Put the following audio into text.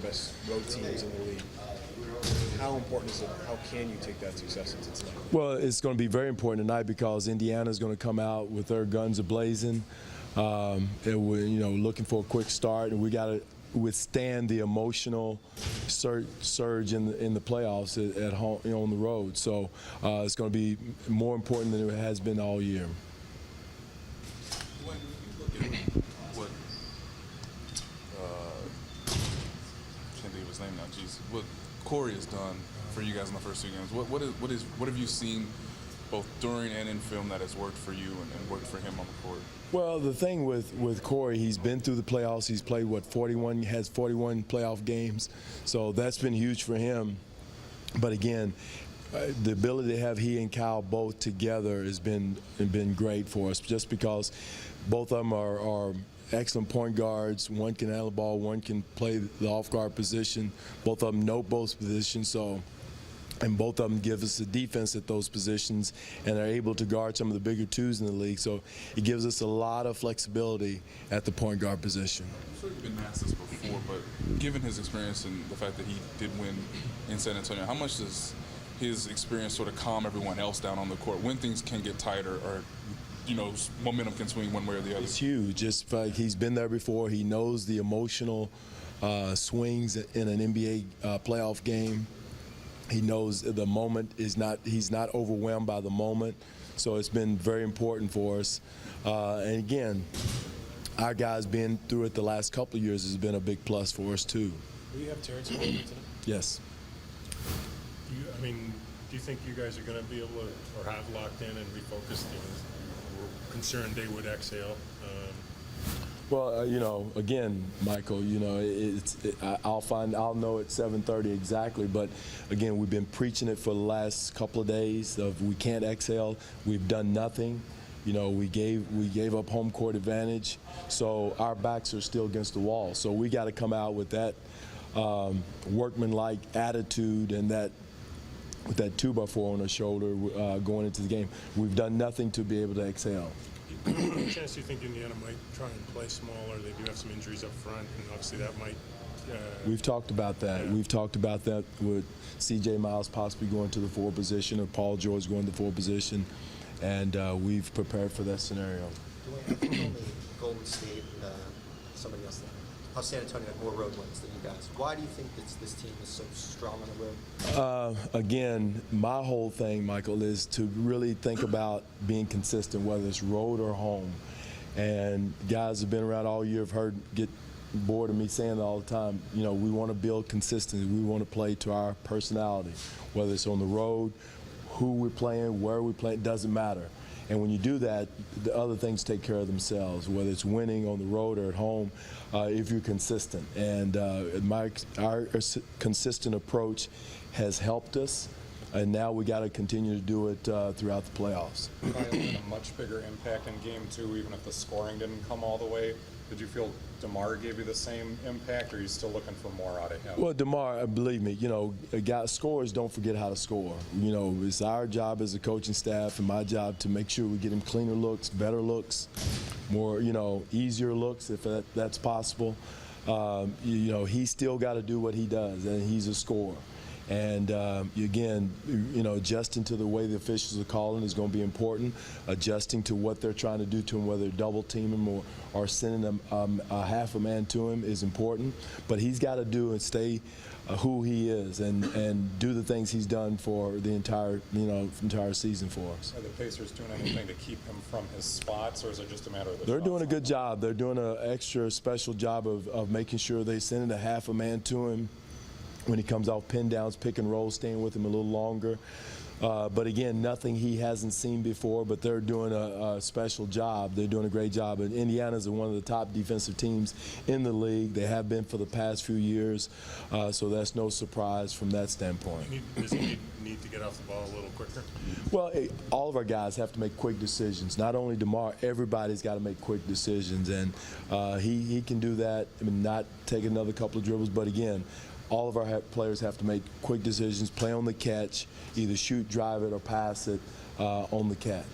best road teams in the league. How important is it? How can you take that success into tonight? Well, it's going to be very important tonight because Indiana is going to come out with their guns a-blazing. We're looking for a quick start, and we got to withstand the emotional surge in the playoffs at home, on the road. So it's going to be more important than it has been all year. When you look at what can't think of his name now. Jeez, what Corey has done for you guys in the first two games. What have you seen both during and in film that has worked for you and worked for him on the court? Well, the thing with Corey, he's been through the playoffs. He's played, 41 playoff games. So that's been huge for him. But again, the ability to have he and Kyle both together has been great for us, just because both of them are excellent point guards. One can handle the ball, one can play the off-guard position. Both of them know both positions, and both of them give us the defense at those positions and are able to guard some of the bigger twos in the league. So it gives us a lot of flexibility at the point guard position. I'm sure you've been asked this before, but given his experience and the fact that he did win in San Antonio, how much does his experience sort of calm everyone else down on the court when things can get tighter or momentum can swing one way or the other? It's huge. Just like he's been there before. He knows the emotional swings in an NBA playoff game. He knows the moment he's not overwhelmed by the moment. So it's been very important for us. And again, our guys being through it the last couple of years has been a big plus for us too. Will you have Terrence Mann tonight? Yes. Do you think you guys are going to be able to, or have locked in and refocused? We're concerned they would exhale. Well, again, Michael, I'll know at 7:30 exactly. But again, we've been preaching it for the last couple of days of we can't exhale. We've done nothing. We gave up home court advantage, so our backs are still against the wall. So we got to come out with that workmanlike attitude and with that 2x4 on our shoulder going into the game. We've done nothing to be able to exhale. Any chance you think Indiana might try and play smaller? They do have some injuries up front, and obviously that might. We've talked about that. Yeah. We've talked about that with C.J. Miles possibly going to the 4 position or Paul George going to the 4 position, and we've prepared for that scenario. Dwane, Golden State, somebody else. San Antonio had more road wins than you guys. Why do you think this team is so strong on the road? Again, my whole thing, Michael, is to really think about being consistent, whether it's road or home. And guys have been around all year have get bored of me saying that all the time. We want to build consistency. We want to play to our personality, whether it's on the road, who we're playing, where we're playing, it doesn't matter. And when you do that, the other things take care of themselves, whether it's winning on the road or at home, if you're consistent. And our consistent approach has helped us, and now we got to continue to do it throughout the playoffs. Kyle had a much bigger impact in Game 2, even if the scoring didn't come all the way. Did you feel DeMar gave you the same impact, or are you still looking for more out of him? Well, DeMar, believe me, scorers don't forget how to score. It's our job as a coaching staff and my job to make sure we get him cleaner looks, better looks, more, easier looks if that's possible. He's still got to do what he does, and he's a scorer. And again, adjusting to the way the officials are calling is going to be important. Adjusting to what they're trying to do to him, whether double team him or sending him a half a man to him is important. But he's got to do and stay who he is and do the things he's done for the entire season for us. Are the Pacers doing anything to keep him from his spots, or is it just a matter of the They're doing a good job. They're doing an extra special job of making sure they send a half a man to him when he comes off pin downs, pick and roll, staying with him a little longer. But again, nothing he hasn't seen before, but they're doing a special job. They're doing a great job. And Indiana's one of the top defensive teams in the league. They have been for the past few years, so that's no surprise from that standpoint. Does he need to get off the ball a little quicker? Well, all of our guys have to make quick decisions. Not only DeMar, everybody's got to make quick decisions, and he can do that. Not take another couple of dribbles, but again, all of our players have to make quick decisions, play on the catch, either shoot, drive it, or pass it on the catch.